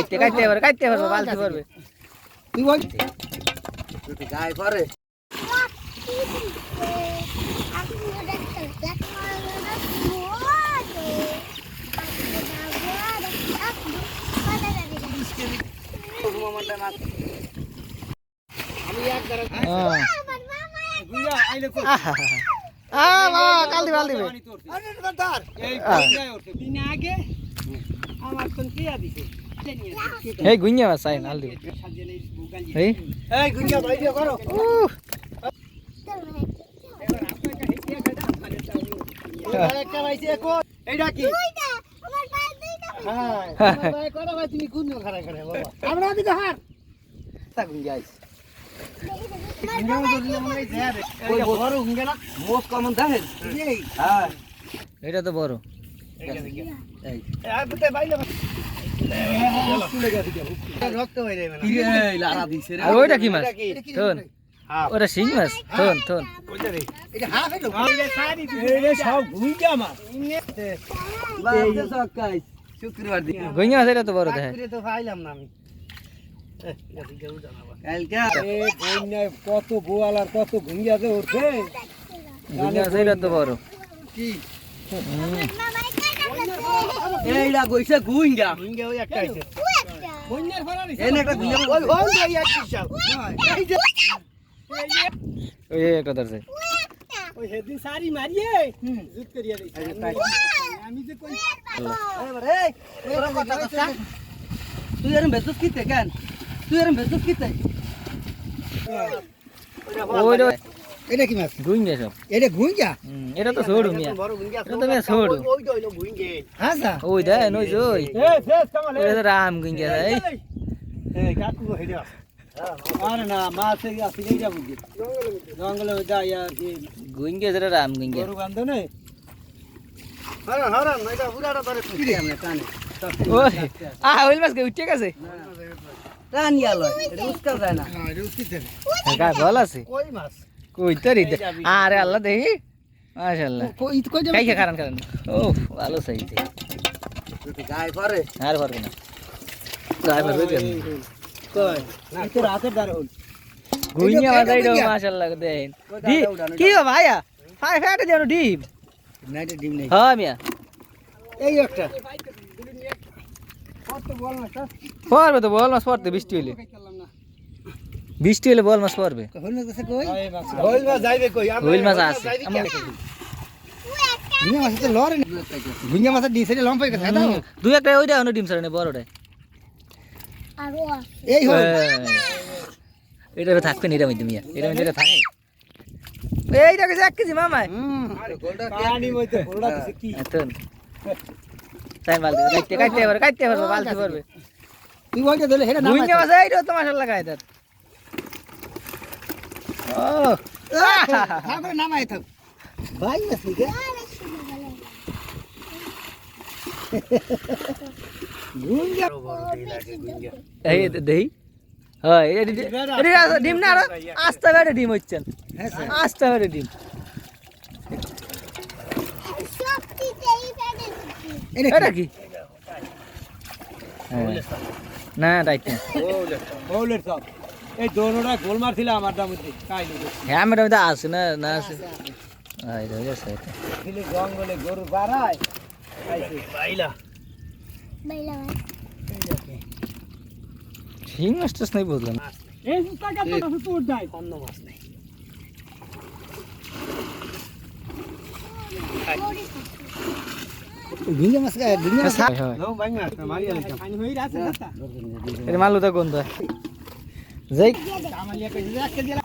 কাটতে পারবে বালতি পারবে তুই বল তুই গায় করে আমি এক দ্বারা গুইয়া আইলে কো বাবা কাল দিবে আরে দাদার এই গুইয়া ওঠে দিন আগে আমার কোন কিয়া দিছে এই গুইয়া মাছ আইন আল দিবে এই এই গুইয়া বাইরে করো একটা বাইছে কো এইটা কি আমার পায়ে দুইটা হ্যাঁ আমার পায়ে করো ভাই তুমি কোন খাড়া খাড়া বাবা আমরা দিকে হার তা গুইয়া আইছে বড় হুঙ্গে না মোস কমন দেখেন এই হ্যাঁ এটা তো বড় এই আগুতে বাইলে স্কুলে গেছে কি রক্ত বাইরে মানে এই লারা দিছে রে আর ওইটা কি মাছ থন ওটা শিং মাছ থন ওইটা রে এটা হাফ এলো আইলে সারি দিছে সব গুইয়া মাছ বাজে সকাই শুক্রবার দিন গুইয়া মাছ এটা তো বড় দেখে রাত্রে তো পাইলাম না আমি কালকে এই বন্যায় কত বোয়াল আর কত গুইয়া যে ওঠে গুইয়া মাছ এটা তো বড় কি এইটা কইছে গুইঙ্গা গুইয়া ওই একটা আইছে বন্যার ফরা নিছে এনে একটা গুইঙ্গা ওই ওই এই এক বিশাল এই যে ওই একটা ধরছে ওই হেদিন সারি মারিয়ে জুত করিয়া দিছে আমি যে কই এই তোরা কথা কথা তুই এরম বেজত কিতে কেন তুই এরম বেজত কিতে ওইটা এটা কি মাছ গুইয়া সব এটা গুইয়া এটা তো ছোড়ু মিয়া বড় গুইয়া এটা তো মিয়া ছোড়ু ওই তো হইলো গুইঙ্গে হ্যাঁ স্যার ওই দেখ নই জই এ শেষ কামাল এটা তো রাম গুইয়া এই এই কাকু হেডা আরে না মাছ এই আসি গই যাবো কি জঙ্গলে যাইয়া গুইয়া যেটা রাম গুইয়া গরু বান্ধ নে হরন হরন এটা পুরাটা ধরে কিরে আমরা কানে ওই ওই মাছ উঠে গেছে রানি আলো এটা উস্কাল যায় না হ্যাঁ রুস্কি দেন গায় ভালো আছে কই মাছ কই তরি আরে আল্লাহ দেখি মাশাআল্লাহ কই কই কাই খারান ও ভালো সাইতে তুই গায় করে আর পারবে না গায় পারবে কেন কই না তোর হাতের দ্বারা হল গুইয়া বাজাই দাও মাশাআল্লাহ দেন কি গো ভাইয়া ফাই ফাটে দেন ডিম নাইটে ডিম নেই হ্যাঁ মিয়া এই একটা কত বল না স্যার পড়বে তো বল মাছ পড়তে বৃষ্টি হইলে বৃষ্টি হলে বল মাছ পড়বে হইল কাছে কই হইল মাছ যাইবে কই হইল মাছ আছে গুইয়া মাছ তো লরে গুইয়া মাছ দিছে রে লম্পাই কথা দাও দুই একটা ওইটা অন্য ডিম ছাড়ে বড়টা এই হল এটা থাকবে না এটা মধ্যে মিয়া এটা মধ্যে থাকে এইটা কেজি 1 কেজি মামা আরে গোলটা পানি মইতে গোলটা দিছে কি এখন তাই বালতি কাটতে পারবে বালতি পারবে তুই ওইটা দিলে হেডা নামাই গুইয়া মাছ এইটা তো মাশাআল্লাহ গায় তার ও তারপরে নামাই থাক ভাই আছে কে গুইয়া এই দেই হ্যাঁ এটা ডিম না আর আস্তে বেড়ে ডিম হচ্ছেন আস্তে বেড়ে ডিম এটা কি না রাইট না ওলের সব এই দোনোটা গোল মারছিল আমার দাম মধ্যে কাই নি হ্যাঁ ম্যাডাম এটা আছে না না আছে আই রে আছে দিলে জঙ্গলে গরু বাড়ায় আইছে বাইলা শিং মাছটাস নাই বুঝলাম এই টাকা তো তোর দাই অন্য মাছ নাই গুইয়া মাছ নাও ভাই মাছ মারিয়া লাইতাম পানি হই আছে কথা এর মালু তো গন্ধ যাই কামালিয়া কই যাক কে দিলা